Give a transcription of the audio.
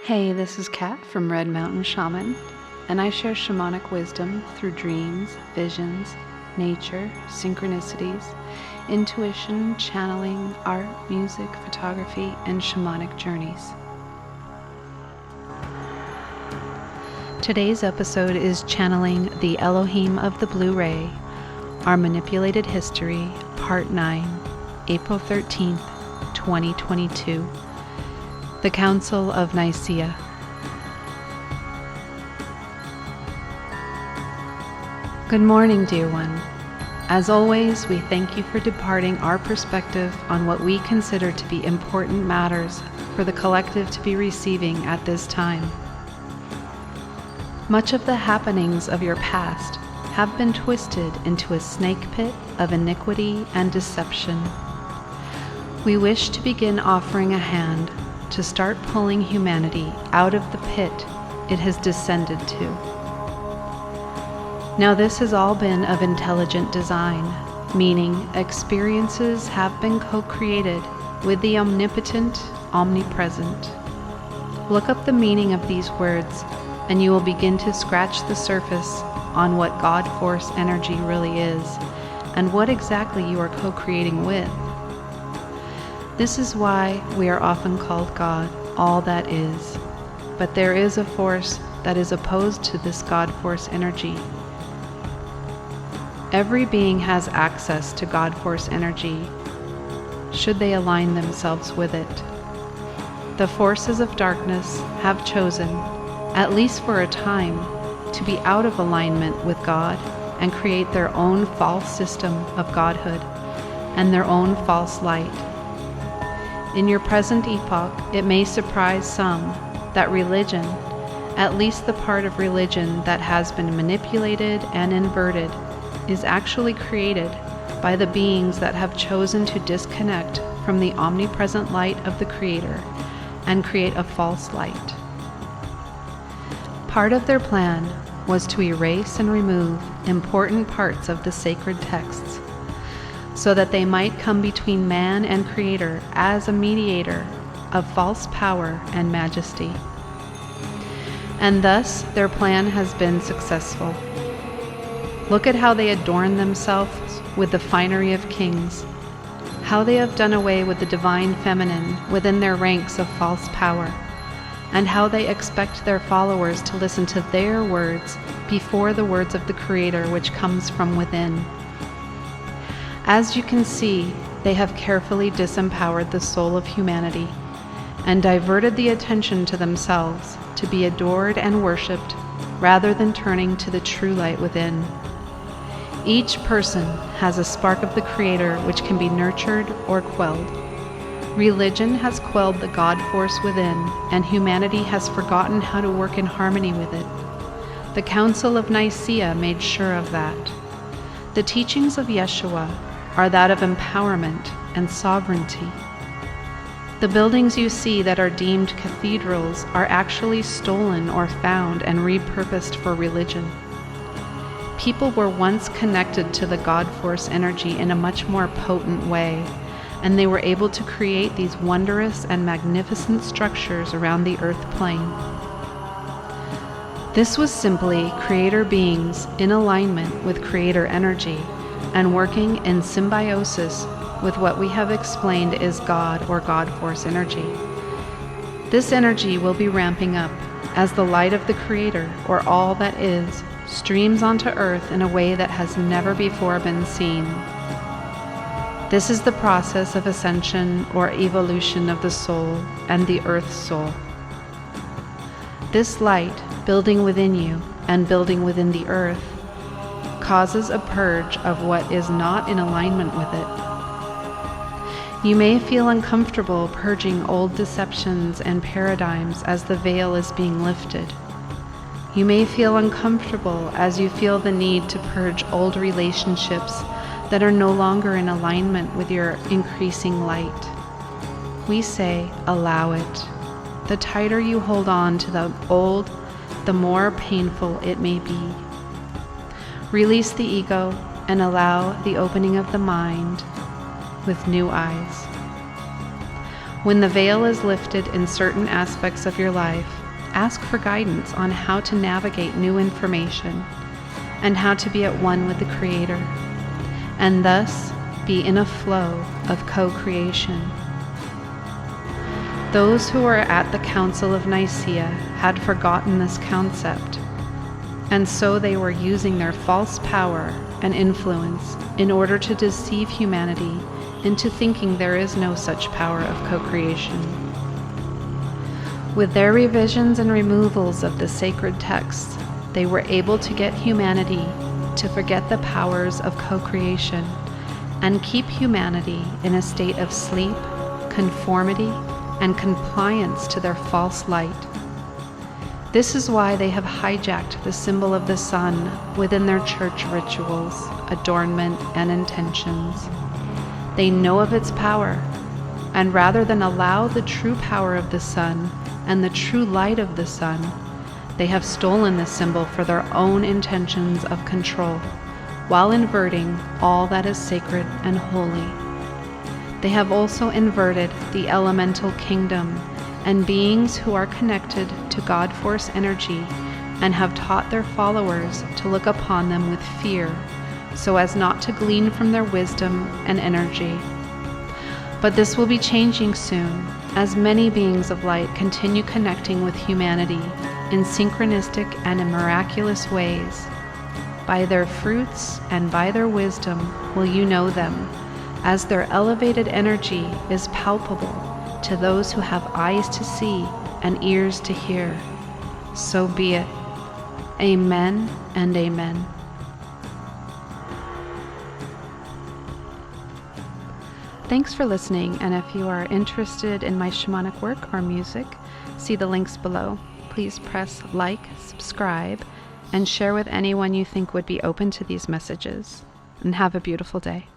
Hey, this is Kat from Red Mountain Shaman, and I share shamanic wisdom through dreams, visions, nature, synchronicities, intuition, channeling, art, music, photography, and shamanic journeys. Today's episode is channeling the Elohim of the Blue Ray, Our Manipulated History, Part 9, April 13th, 2022. The Council of Nicaea. Good morning, dear one. As always, we thank you for departing our perspective on what we consider to be important matters for the collective to be receiving at this time. Much of the happenings of your past have been twisted into a snake pit of iniquity and deception. We wish to begin offering a hand to start pulling humanity out of the pit it has descended to. Now, this has all been of intelligent design, meaning experiences have been co-created with the omnipotent, omnipresent. Look up the meaning of these words, and you will begin to scratch the surface on what God Force energy really is, and what exactly you are co-creating with. This is why we are often called God, all that is. But there is a force that is opposed to this God Force energy. Every being has access to God Force energy, should they align themselves with it. The forces of darkness have chosen, at least for a time, to be out of alignment with God and create their own false system of godhood and their own false light. In your present epoch, it may surprise some that religion, at least the part of religion that has been manipulated and inverted, is actually created by the beings that have chosen to disconnect from the omnipresent light of the Creator and create a false light. Part of their plan was to erase and remove important parts of the sacred texts, so that they might come between man and Creator as a mediator of false power and majesty. And thus their plan has been successful. Look at how they adorn themselves with the finery of kings, how they have done away with the divine feminine within their ranks of false power, and how they expect their followers to listen to their words before the words of the Creator which comes from within. As you can see, they have carefully disempowered the soul of humanity and diverted the attention to themselves to be adored and worshipped rather than turning to the true light within. Each person has a spark of the Creator which can be nurtured or quelled. Religion has quelled the God Force within, and humanity has forgotten how to work in harmony with it. The Council of Nicaea made sure of that. The teachings of Yeshua are that of empowerment and sovereignty. The buildings you see that are deemed cathedrals are actually stolen or found and repurposed for religion. People were once connected to the God Force energy in a much more potent way, and they were able to create these wondrous and magnificent structures around the earth plane. This was simply Creator beings in alignment with Creator energy and working in symbiosis with what we have explained is God or God Force energy. This energy will be ramping up as the light of the Creator, or all that is, streams onto earth in a way that has never before been seen. This is the process of ascension or evolution of the soul and the earth soul. This light, building within you and building within the earth, causes a purge of what is not in alignment with it. You may feel uncomfortable purging old deceptions and paradigms as the veil is being lifted. You may feel uncomfortable as you feel the need to purge old relationships that are no longer in alignment with your increasing light. We say, allow it. The tighter you hold on to the old, the more painful it may be. Release the ego and allow the opening of the mind with new eyes. When the veil is lifted in certain aspects of your life, ask for guidance on how to navigate new information and how to be at one with the Creator, and thus be in a flow of co-creation. Those who were at the Council of Nicaea had forgotten this concept, and so they were using their false power and influence in order to deceive humanity into thinking there is no such power of co-creation. With their revisions and removals of the sacred texts, they were able to get humanity to forget the powers of co-creation and keep humanity in a state of sleep, conformity, and compliance to their false light. This is why they have hijacked the symbol of the sun within their church rituals, adornment, and intentions. They know of its power, and rather than allow the true power of the sun and the true light of the sun, they have stolen this symbol for their own intentions of control, while inverting all that is sacred and holy. They have also inverted the elemental kingdom and beings who are connected to God Force energy, and have taught their followers to look upon them with fear, so as not to glean from their wisdom and energy. But this will be changing soon, as many beings of light continue connecting with humanity in synchronistic and in miraculous ways. By their fruits and by their wisdom will you know them, as their elevated energy is palpable to those who have eyes to see and ears to hear. So be it. Amen and amen. Thanks for listening, and if you are interested in my shamanic work or music, see the links below. Please press like, subscribe, and share with anyone you think would be open to these messages. And have a beautiful day.